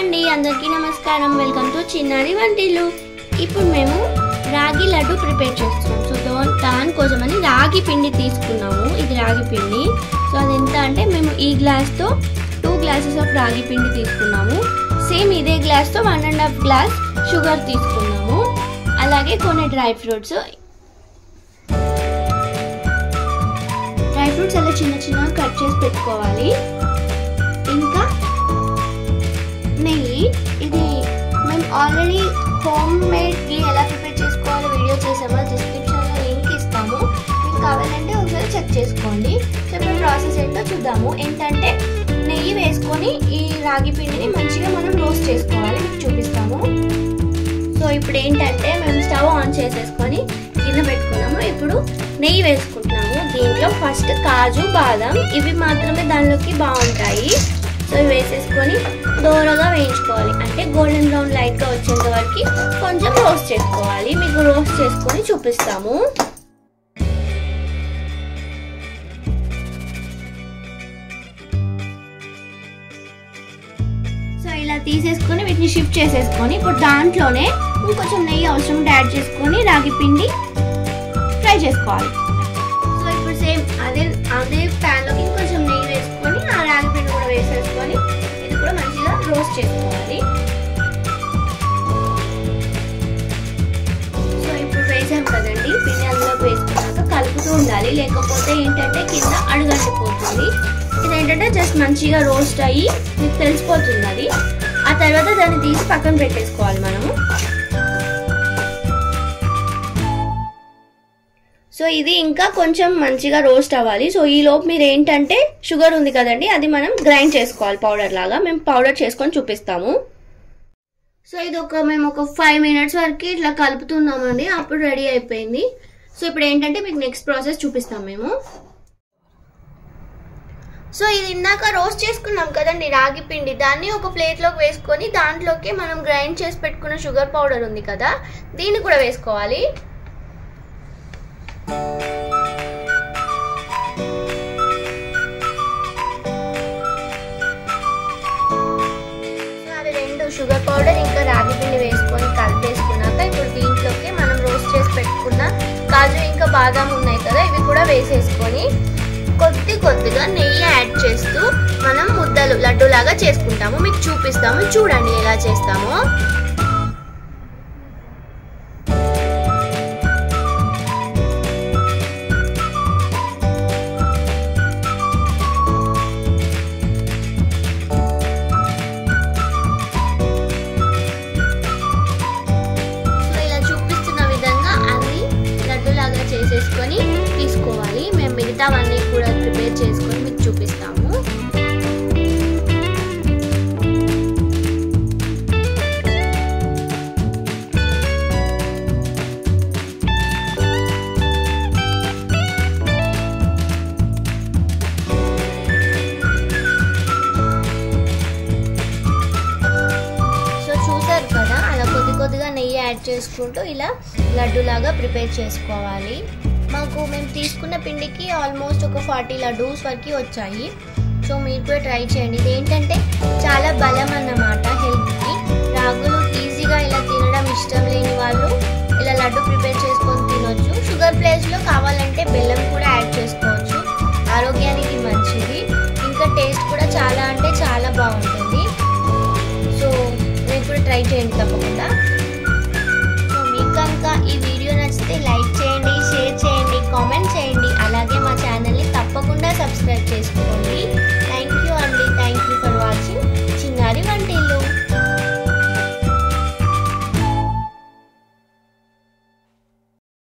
అండి అందరికీ నమస్కారం వెల్కమ్ టు చిన్నారి వంటిల్లు ఇప్పుడు మేము రాగి లడ్డు ప్రిపేర్ చేస్తున్నాం సో దానికోసమని రాగి పిండి తీసుకున్నాము ఇది రాగి పిండి సో అది ఎంత అంటే మేము ఈ గ్లాస్ తో 2 గ్లాసెస్ ఆఫ్ రాగి పిండి తీసుకున్నాము సేమ్ ఇదే గ్లాస్ తో 1.5 గ్లాస్ షుగర్ తీసుకున్నాము అలాగే కొన్ని డ్రై ఫ్రూట్స్ అలా చిన్న చిన్న కట్ చేసి పెట్టుకోవాలి ఇంకా నెయ్యి ఇది మేము ఆల్రెడీ హోమ్ మేడ్ ఘీ ఎలా ప్రిపేర్ చేసుకోవాలో వీడియో చేసామో డిస్క్రిప్షన్లో లింక్ ఇస్తాము మీకు కావాలంటే ఒకసారి చెక్ చేసుకోండి సో ఇప్పుడు ప్రాసెస్ ఏంటో చూద్దాము ఏంటంటే నెయ్యి వేసుకొని ఈ రాగి పిండిని మంచిగా మనం రోస్ట్ చేసుకోవాలి మీకు చూపిస్తాము సో ఇప్పుడు ఏంటంటే మేము స్టవ్ ఆన్ చేసేసుకొని గిన్నె పెట్టుకున్నాము ఇప్పుడు నెయ్యి వేసుకుంటున్నాము దీంట్లో ఫస్ట్ కాజు బాదం ఇవి మాత్రమే దానిలోకి బాగుంటాయి సో ఇవి వేసేసుకొని దోరగా వేయించుకోవాలి అంటే గోల్డెన్ బ్రౌన్ లైట్గా వచ్చేంత వరకు కొంచెం రోస్ట్ చేసుకోవాలి మీకు రోస్ట్ చేసుకొని చూపిస్తాము సో ఇలా తీసేసుకొని వీటిని షిఫ్ట్ చేసేసుకొని ఇప్పుడు దాంట్లోనే ఇంకొంచెం నెయ్యి అవసరం యాడ్ చేసుకొని రాగి పిండి ఫ్రై చేసుకోవాలి సో ఇప్పుడు సేమ్ అదే ప్యాన్లోకి ఇంకొంచెం నెయ్యి వేసుకొని ఆ రాగి పిండి కూడా వేసేసుకొని ఇది కూడా మంచిగా రోస్ట్ చేసుకోవాలి సో ఇప్పుడు వేసాం కదండి పిండి అందులోకి వేసుకున్నాక కలుపుతూ ఉండాలి లేకపోతే ఏంటంటే కింద అడుగంటిపోతుంది ఇదేంటంటే జస్ట్ మంచిగా రోస్ట్ అయ్యి మీకు తెలిసిపోతుంది అది ఆ తర్వాత దాన్ని తీసి పక్కన పెట్టేసుకోవాలి మనము సో ఇది ఇంకా కొంచెం మంచిగా రోస్ట్ అవ్వాలి సో ఈ లోపు మీరు ఏంటంటే షుగర్ ఉంది కదండి అది మనం గ్రైండ్ చేసుకోవాలి పౌడర్ లాగా మేము పౌడర్ చేసుకొని చూపిస్తాము సో ఇది మేము ఒక 5 మినిట్స్ వరకు ఇట్లా కలుపుతున్నామండి అప్పుడు రెడీ అయిపోయింది సో ఇప్పుడు ఏంటంటే మీకు నెక్స్ట్ ప్రాసెస్ చూపిస్తాం మేము సో ఇది ఇందాక రోస్ట్ చేసుకున్నాం కదండి రాగి పిండి దాన్ని ఒక ప్లేట్లోకి వేసుకొని దాంట్లోకి మనం గ్రైండ్ చేసి పెట్టుకున్న షుగర్ పౌడర్ ఉంది కదా దీన్ని కూడా వేసుకోవాలి అవి రెండు షుగర్ పౌడర్ ఇంకా రాగి పిండి వేసుకొని కలిపేసుకున్నాక ఇప్పుడు దీంట్లోకి మనం రోస్ట్ చేసి పెట్టుకున్న కాజు ఇంకా బాదాం ఉన్నాయి కదా ఇవి కూడా వేసేసుకొని కొద్దిగా నెయ్యి యాడ్ చేస్తూ మనం ముద్దలు లడ్డూలాగా చేసుకుంటాము మీకు చూపిస్తాము చూడండి ఎలా చేస్తామో చేసేసుకొని తీసుకోవాలి మేము మిగతావన్నీ కూడా ప్రిపేర్ చేసుకొని మీకు చూపిస్తాము సో చూసారు కదా అలా కొద్దిగా నెయ్యి యాడ్ చేసుకుంటూ ఇలా లడ్డూలాగా ప్రిపేర్ చేసుకోవాలి మేము తీసుకున్న పిండికి ఆల్మోస్ట్ ఒక 40 లడ్డూస్ వరకు వచ్చాయి సో మీరు కూడా ట్రై చేయండి ఇది ఏంటంటే చాలా బలం అన్నమాట హెల్త్కి రాగులు ఈజీగా ఇలా తినడం ఇష్టం లేని వాళ్ళు ఇలా లడ్డు ప్రిపేర్ చేసుకొని తినొచ్చు షుగర్ ప్లేస్లో కావాలంటే బెల్లం కూడా యాడ్ చేసుకోవచ్చు ఆరోగ్యానికి మంచిది ఇంకా టేస్ట్ కూడా చాలా అంటే చాలా బాగుంటుంది సో మీరు కూడా ట్రై చేయండి తప్పకుండా